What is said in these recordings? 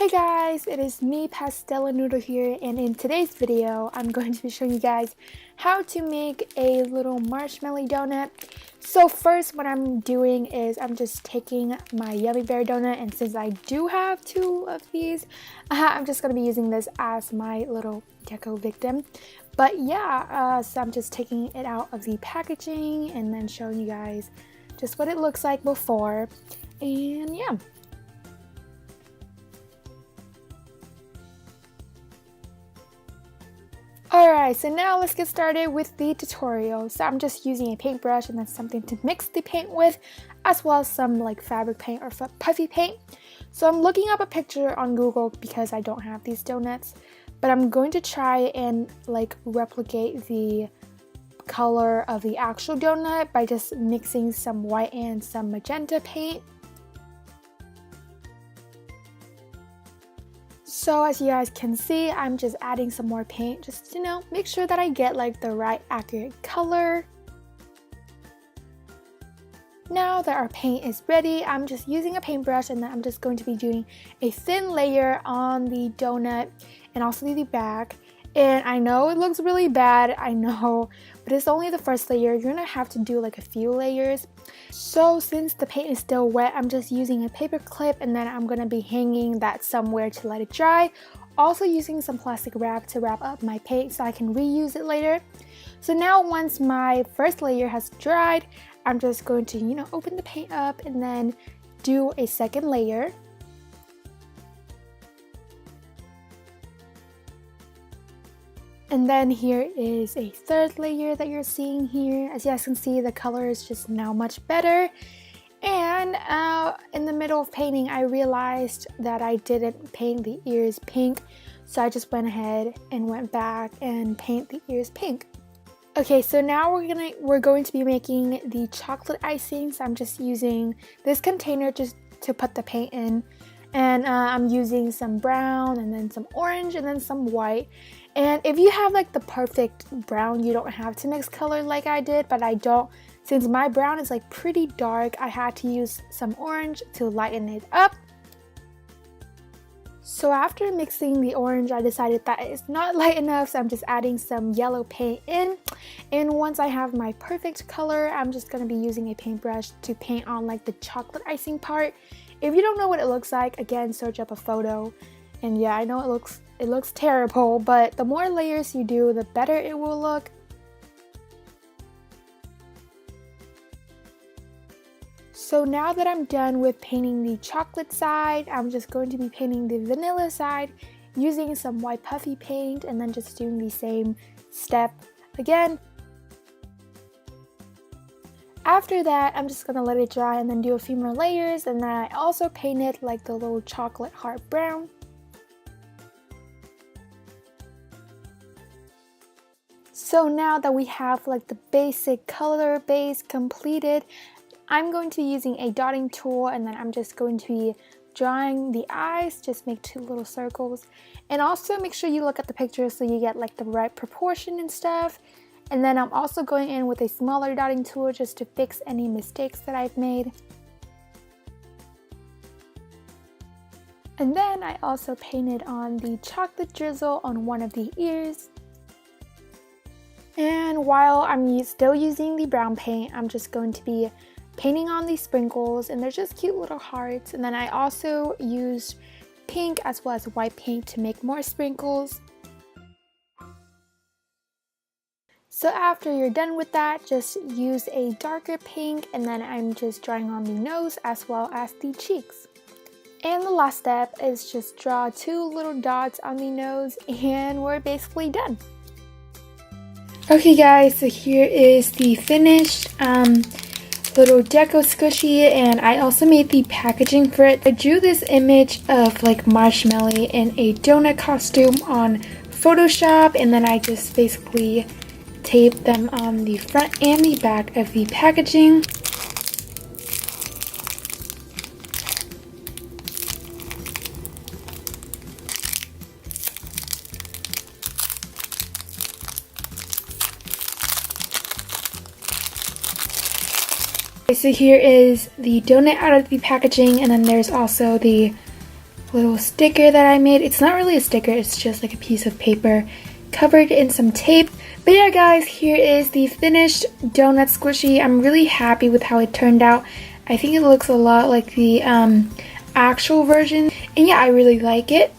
Hey guys, it is me, Pastella Noodle here, and in today's video, I'm going to be showing you guys how to make a little marshmallow donut. So first, what I'm doing is I'm just taking my Yummy Bear donut, and since I do have two of these, I'm just going to be using this as my little deco victim. But yeah, so I'm just taking it out of the packaging and then showing you guys just what it looks like before, and yeah. Alright, so now let's get started with the tutorial. So I'm just using a paintbrush and then something to mix the paint with, as well as some like fabric paint or puffy paint. So I'm looking up a picture on Google because I don't have these donuts, but I'm going to try and like replicate the color of the actual donut by just mixing some white and some magenta paint. So as you guys can see, I'm just adding some more paint just to make sure that I get like the right accurate color. Now that our paint is ready, I'm just using a paintbrush and then I'm just going to be doing a thin layer on the donut and also the back. And I know it looks really bad, I know, but it's only the first layer. You're gonna have to do like a few layers. So since the paint is still wet, I'm just using a paper clip and then I'm gonna be hanging that somewhere to let it dry. Also using some plastic wrap to wrap up my paint so I can reuse it later. So now once my first layer has dried, I'm just going to, open the paint up and then do a second layer. And then here is a third layer that you're seeing here. As you guys can see, the color is just now much better. And in the middle of painting, I realized that I didn't paint the ears pink. So I just went ahead and went back and paint the ears pink. Okay, so now we're going to be making the chocolate icing. So I'm just using this container just to put the paint in. And I'm using some brown and then some orange and then some white. And if you have like the perfect brown, you don't have to mix color like I did, but I don't. Since my brown is like pretty dark, I had to use some orange to lighten it up. So after mixing the orange, I decided that it's not light enough, so I'm just adding some yellow paint in. And once I have my perfect color, I'm just going to be using a paintbrush to paint on like the chocolate icing part. If you don't know what it looks like, again, search up a photo. And yeah, I know it looks terrible, but the more layers you do, the better it will look. So now that I'm done with painting the chocolate side, I'm just going to be painting the vanilla side using some white puffy paint and then just doing the same step again. After that, I'm just gonna let it dry and then do a few more layers, and then I also painted like the little chocolate heart brown. So now that we have like the basic color base completed, I'm going to be using a dotting tool and then I'm just going to be drawing the eyes, just make two little circles. And also make sure you look at the picture so you get like the right proportion and stuff. And then I'm also going in with a smaller dotting tool just to fix any mistakes that I've made. And then I also painted on the chocolate drizzle on one of the ears. And while I'm still using the brown paint, I'm just going to be painting on these sprinkles, and they're just cute little hearts. And then I also used pink as well as white paint to make more sprinkles. So after you're done with that, just use a darker pink, and then I'm just drawing on the nose as well as the cheeks. And the last step is just draw two little dots on the nose, and we're basically done. Okay guys, so here is the finished little deco squishy, and I also made the packaging for it. I drew this image of like Marshmelli in a donut costume on Photoshop, and then I just basically taped them on the front and the back of the packaging. So here is the donut out of the packaging, and then there's also the little sticker that I made. It's not really a sticker, it's just like a piece of paper covered in some tape. But yeah guys, here is the finished donut squishy. I'm really happy with how it turned out. I think it looks a lot like the actual version, and yeah, I really like it.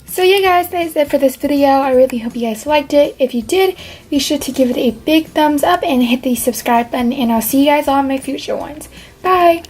So yeah guys, that is it for this video. I really hope you guys liked it. If you did, be sure to give it a big thumbs up and hit the subscribe button, and I'll see you guys on my future ones. Bye!